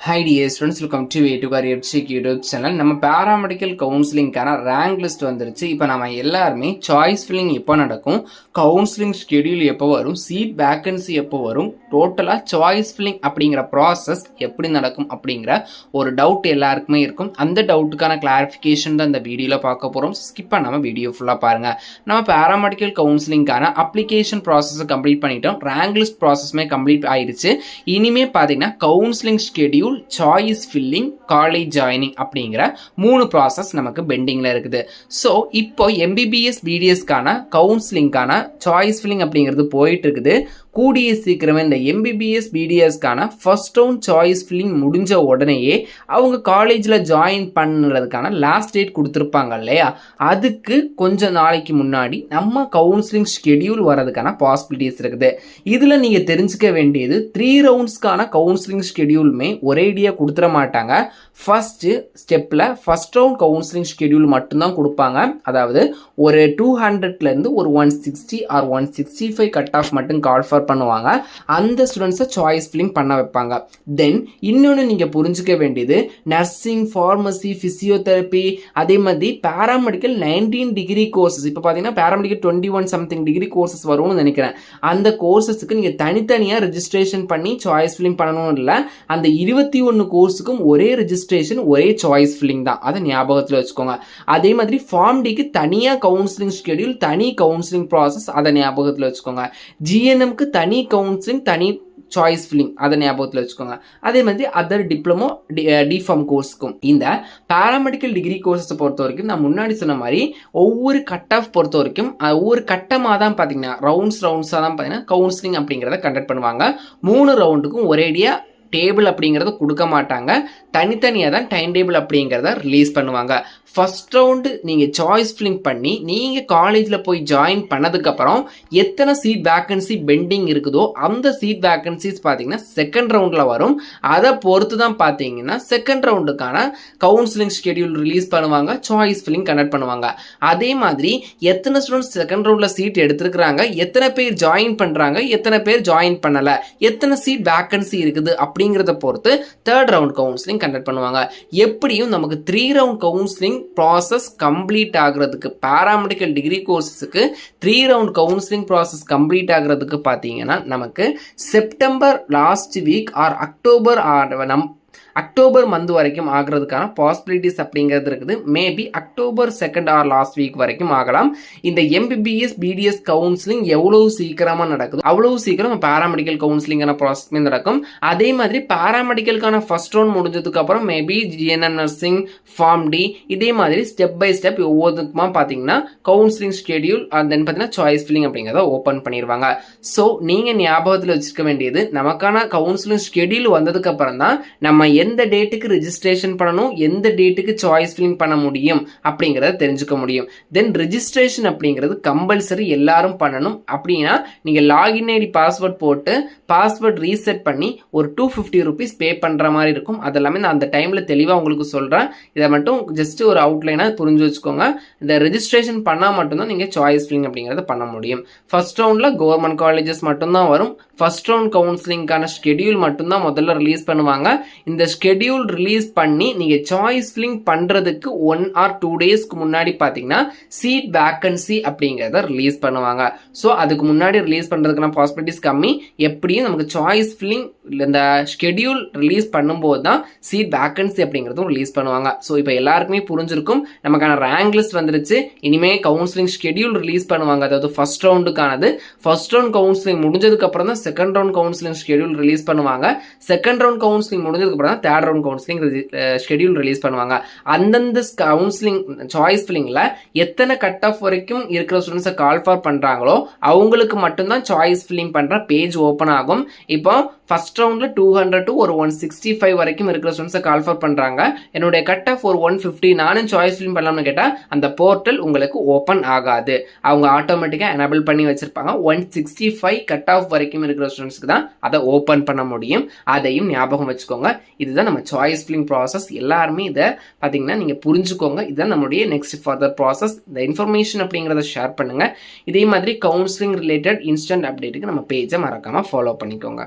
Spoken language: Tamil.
Hi dear students, welcome to A2 Career Check YouTube channel. நம்ம பாராமெடிக்கல் கவுன்சிலிங்கான ரேங்க் லிஸ்ட் வந்துருச்சு. இப்போ நம்ம எல்லாருமே சாய்ஸ் ஃபில்லிங் எப்போ நடக்கும், கவுன்சிலிங் ஷெட்யூல் எப்போ வரும், சீட் வேக்கன்சி எப்போ வரும், டோட்டலாக சாய்ஸ் ஃபில்லிங் அப்படிங்கிற ப்ராசஸ் எப்படி நடக்கும் அப்படிங்கிற ஒரு டவுட் எல்லாருக்குமே இருக்கும். அந்த டவுட்டுக்கான கிளாரிஃபிகேஷன் தான் இந்த வீடியோவில் பார்க்க போகிறோம். ஸ்கிப் பண்ணாமல் வீடியோ ஃபுல்லாக பாருங்கள். நம்ம பாராமெடிக்கல் கவுன்சிலிங்கான அப்ளிகேஷன் ப்ராசஸை கம்ப்ளீட் பண்ணிட்டோம். ரேங்க் லிஸ்ட் ப்ராசஸுமே கம்ப்ளீட் ஆயிடுச்சு. இனிமே பார்த்தீங்கன்னா counselling schedule, choice filling, college joining அப்படிங்கிற 3 ப்ராசஸ் நமக்கு பெண்டிங்கில் இருக்குது. ஸோ இப்போ MBBS BDSக்கான கவுன்சிலிங்கான சாய்ஸ் ஃபில்லிங் அப்படிங்கிறது போயிட்டு இருக்குது. கூடிய சீக்கிரமே இந்த MBBS BDSக்கான ஃபர்ஸ்ட் ரவுண்ட் சாய்ஸ் ஃபில்லிங் முடிஞ்ச உடனேயே அவங்க காலேஜில் ஜாயின் பண்ணுறதுக்கான லாஸ்ட் டேட் கொடுத்துருப்பாங்க இல்லையா, அதுக்கு கொஞ்சம் நாளைக்கு முன்னாடி நம்ம கவுன்சிலிங் ஷெட்யூல் வரதுக்கான பாசிபிலிட்டிஸ் இருக்குது. இதில் நீங்கள் தெரிஞ்சுக்க வேண்டியது 3 ரவுண்ட்ஸ்க்கான கவுன்சிலிங் ஷெட்யூலுமே ஒரேடியாக கொடுத்துட மாட்டாங்க. ஃபர்ஸ்ட் ஸ்டெப்பில் ஃபர்ஸ்ட் ரவுண்ட் கவுன்சிலிங் ஷெட்யூல் மட்டும்தான் கொடுப்பாங்க. அதாவது ஒரு 200லேருந்து ஒரு 160 ஆர் 165 கட் ஆஃப் மட்டும் கால் ஃபார் பண்ணுவாங்க. அந்த ஸ்டூடெண்ட்ஸை சாய்ஸ் ஃபில்லிங் பண்ண வைப்பாங்க. தென் இன்னொன்று நீங்கள் புரிஞ்சுக்க வேண்டியது, நர்சிங், ஃபார்மசி, ஃபிசியோதெரப்பி, அதே மாதிரி பேராமெடிக்கல் 19 டிகிரி கோர்சஸ், இப்போ பார்த்தீங்கன்னா பேராமெடிக்கல் 21 சம்திங் டிகிரி கோர்சஸ் வரும்னு நினைக்கிறேன். அந்த கோர்சஸுக்கு நீங்கள் தனித்தனியாக ரெஜிஸ்ட்ரேஷன் பண்ணி சாய்ஸ் ஃபில்லிங் பண்ணணும் இல்லை, அந்த 21 கோர்ஸுக்கும் ஒரே ரெஜிஸ்ட்ரேஷன், ஒரே சாய்ஸ் ஃபில்லிங் தான். அதை ஞாபகத்தில் வச்சுக்கோங்க. அதே மாதிரி ஃபார்ம் டிக்கு தனியாக கவுன்சிலிங் ஷெட்யூல், தனி கவுன்சிலிங் ப்ராசஸ், அதை ஞாபகத்தில் வச்சுக்கோங்க. GNMக்கு தனி கவுன்சிலிங், தனி சாய்ஸ் ஃபில்லிங், அதை ஞாபகத்தில் வச்சுக்கோங்க. அதே மாதிரி அதர் டிப்ளமோ, டிஃபார்ம் கோர்ஸுக்கும். இந்த பேராமெடிக்கல் டிகிரி கோர்ஸஸை பொறுத்த வரைக்கும் நான் முன்னாடி சொன்ன மாதிரி ஒவ்வொரு கட் ஆஃப் பொறுத்த வரைக்கும் ஒவ்வொரு கட்டமாக தான் பார்த்தீங்கன்னா ரவுண்ட்ஸாக தான் பார்த்தீங்கன்னா கவுன்சிலிங் அப்படிங்கிறத கண்டக்ட் பண்ணுவாங்க. 3 ரவுண்டுக்கும் ஒரேடியாக டேபிள் அப்படிங்கிறத கொடுக்க மாட்டாங்க. தனித்தனியாக தான் டைம் டேபிள் அப்படிங்கிறத ரிலீஸ் பண்ணுவாங்க. ஃபர்ஸ்ட் ரவுண்டு நீங்கள் சாய்ஸ் ஃபில்லிங் பண்ணி நீங்கள் காலேஜில் போய் ஜாயின் பண்ணதுக்கப்புறம் எத்தனை சீட் வேக்கன்சி பெண்டிங் இருக்குதோ அந்த சீட் வேக்கன்சிஸ் பார்த்தீங்கன்னா செகண்ட் ரவுண்டில் வரும். அதை பொறுத்து தான் பார்த்தீங்கன்னா செகண்ட் ரவுண்டுக்கான கவுன்சிலிங் ஷெட்யூல் ரிலீஸ் பண்ணுவாங்க, சாய்ஸ் ஃபில்லிங் கண்டக்ட் பண்ணுவாங்க. அதே மாதிரி எத்தனை ஸ்டூடெண்ட்ஸ் செகண்ட் ரவுண்டில் சீட் எடுத்துருக்குறாங்க, எத்தனை பேர் ஜாயின் பண்ணுறாங்க, எத்தனை பேர் ஜாயின் பண்ணலை, எத்தனை சீட் வேக்கன்சி இருக்குது அப்படிங்கிறத பொறுத்து தேர்ட் ரவுண்ட் கவுன்சிலிங் கண்டக்ட் பண்ணுவாங்க. எப்படியும் நமக்கு 3 ரவுண்ட் கவுன்சிலிங் ப்ராசஸ் கம்ப்ளீட் ஆகிறதுக்கு, பேராமெடிக்கல் டிகிரி கோர்ஸஸுக்கு 3 ரவுண்ட் கவுன்சிலிங் ப்ராசஸ் கம்ப்ளீட் ஆகிறதுக்கு பார்த்தீங்கன்னா நமக்கு September last week or October month வரைக்கும் ஆகிறதுக்கான பாசிபிலிட்டிஸ் அப்படிங்கிறது இருக்குது. Maybe October 2nd or last week வரைக்கும் ஆகலாம். இந்த MBBS BDS கவுன்சிலிங் எவ்வளவு சீக்கிரமாக நடக்குது அவ்வளவு சீக்கிரம் பேராமெடிக்கல் கவுன்சிலிங்கான ப்ராசஸ்மே நடக்கும். அதே மாதிரி பேராமெடிக்கலுக்கான ஃபர்ஸ்ட் ரவுண்ட் முடிஞ்சதுக்கு அப்புறம் maybe GNM nursing, pharm D, இதே மாதிரி ஸ்டெப் பை ஸ்டெப் ஒவ்வொருத்துக்குமா பார்த்தீங்கன்னா கவுன்சிலிங் ஷெட்யூல் தென் பார்த்தீங்கன்னா சாய்ஸ் ஃபில்லிங் அப்படிங்கிறத ஓப்பன் பண்ணிடுவாங்க. ஸோ நீங்கள் ஞாபகத்தில் வச்சுக்க வேண்டியது, நமக்கான கவுன்சிலிங் ஷெட்யூல் வந்ததுக்கு அப்புறம் தான் நம்ம எந்த டேட்டுக்கு ரெஜிஸ்ட்ரேஷன் பண்ணணும், எந்த டேட்டுக்கு சாய்ஸ் ஃபில்லிங் பண்ண முடியும் அப்படிங்கிறத தெரிஞ்சுக்க முடியும். தென் ரெஜிஸ்ட்ரேஷன் அப்படிங்கிறது கம்பல்சரி எல்லாரும் பண்ணணும். அப்படின்னா நீங்கள் லாகின் ஐடி பாஸ்வேர்ட் போட்டு பாஸ்வேர்ட் ரீசெட் பண்ணி ஒரு 250 rupees பே பண்ணுற மாதிரி இருக்கும். அதெல்லாமே நான் அந்த டைமில் தெளிவாக உங்களுக்கு சொல்கிறேன். இதை மட்டும் ஜஸ்ட் ஒரு அவுட்லைனாக புரிஞ்சு வச்சுக்கோங்க. இந்த ரெஜிஸ்ட்ரேஷன் பண்ணால் மட்டும்தான் நீங்கள் சாய்ஸ் ஃபில்லிங் அப்படிங்கிறத பண்ண முடியும். ஃபர்ஸ்ட் ரவுண்டில் கவர்மெண்ட் காலேஜஸ் மட்டும்தான் வரும். ஃபர்ஸ்ட் ரவுண்ட் கவுன்சிலிங்கான ஷெட்யூல் மட்டும்தான் முதல்ல ரிலீஸ் பண்ணுவாங்க. இந்த ஷெட்யூல் ரிலீஸ் பண்ணி நீங்கள் சாய்ஸ் ஃபில்லிங் பண்ணுறதுக்கு 1 ஆர் 2 டேஸ்க்கு முன்னாடி பார்த்தீங்கன்னா சீட் வேக்கன்சி அப்படிங்கிறத ரிலீஸ் பண்ணுவாங்க. ஸோ அதுக்கு முன்னாடி ரிலீஸ் பண்ணுறதுக்கான பாசிபிலிட்டிஸ் கம்மி. எப்படியும் நமக்கு சாய்ஸ் ஃபில்லிங் இந்த ஷெட்யூல் ரிலீஸ் பண்ணும்போது தான் சீட் வேக்கன்சி அப்படிங்கிறதும் ரிலீஸ் பண்ணுவாங்க. ஸோ இப்போ எல்லாருக்குமே புரிஞ்சிருக்கும், நமக்கான ரேங்க் லிஸ்ட் வந்துருச்சு. இனிமேல் கவுன்சிலிங் ஷெட்யூல் ரிலீஸ் பண்ணுவாங்க. அதாவது ஃபர்ஸ்ட் ரவுண்டுக்கானது. ஃபர்ஸ்ட் ரவுண்ட் கவுன்சிலிங் முடிஞ்சதுக்கு அப்புறம் தான் second round counselling schedule release பண்ணுவாங்க. செகண்ட் ரவுண்ட் கவுன்சிலிங் முடிஞ்சதுக்கு அப்புறம் தான் third round counselling schedule release பண்ணுவாங்க. அந்தந்த கவுன்சிலிங் சாய்ஸ் ஃபில்லிங்ல எத்தனை கட் ஆஃப் வரைக்கும் இருக்கிற ஸ்டூடெண்ட்ஸை கால் ஃபார் பண்றாங்களோ அவங்களுக்கு மட்டும்தான் சாய்ஸ் ஃபில்லிங் பண்ற பேஜ் ஓப்பன் ஆகும். இப்போ ஃபர்ஸ்ட் ரவுண்ட்ல 200 to ஒரு 165 வரைக்கும் இருக்கிற ஸ்டூடெண்ட்ஸை கால் ஃபார் பண்றாங்க. என்னுடைய கட் ஆஃப் ஒரு 150, நானும் சாய்ஸ் ஃபில்லிங் பண்ணலாம்னு கேட்டா அந்த போர்ட்டல் உங்களுக்கு ஓப்பன் ஆகாது. அவங்க ஆட்டோமேட்டிக்கா எனேபிள் பண்ணி வச்சிருப்பாங்க. 165 கட் ஆஃப் வரைக்கும் இருக்கிற ஸ்டூடெண்ட்ஸ்க்கு தான் அதை ஓப்பன் பண்ண முடியும். அதையும் ஞாபகம் வச்சுக்கோங்க. இதுதான் நம்ம சாய்ஸ் ஃபில்லிங் ப்ராசஸ். எல்லாருமே இதை பார்த்தீங்கன்னா நீங்கள் புரிஞ்சுக்கோங்க. இதுதான் நம்மளுடைய நெக்ஸ்ட் ஃபர்தர் ப்ராசஸ். இந்த இன்ஃபர்மேஷன் அப்படிங்கிறத ஷேர் பண்ணுங்க. இதே மாதிரி கவுன்சிலிங் ரிலேட்டட் இன்ஸ்டன்ட் அப்டேட்டுக்கு நம்ம பேஜை மறக்காம ஃபாலோ பண்ணிக்கோங்க.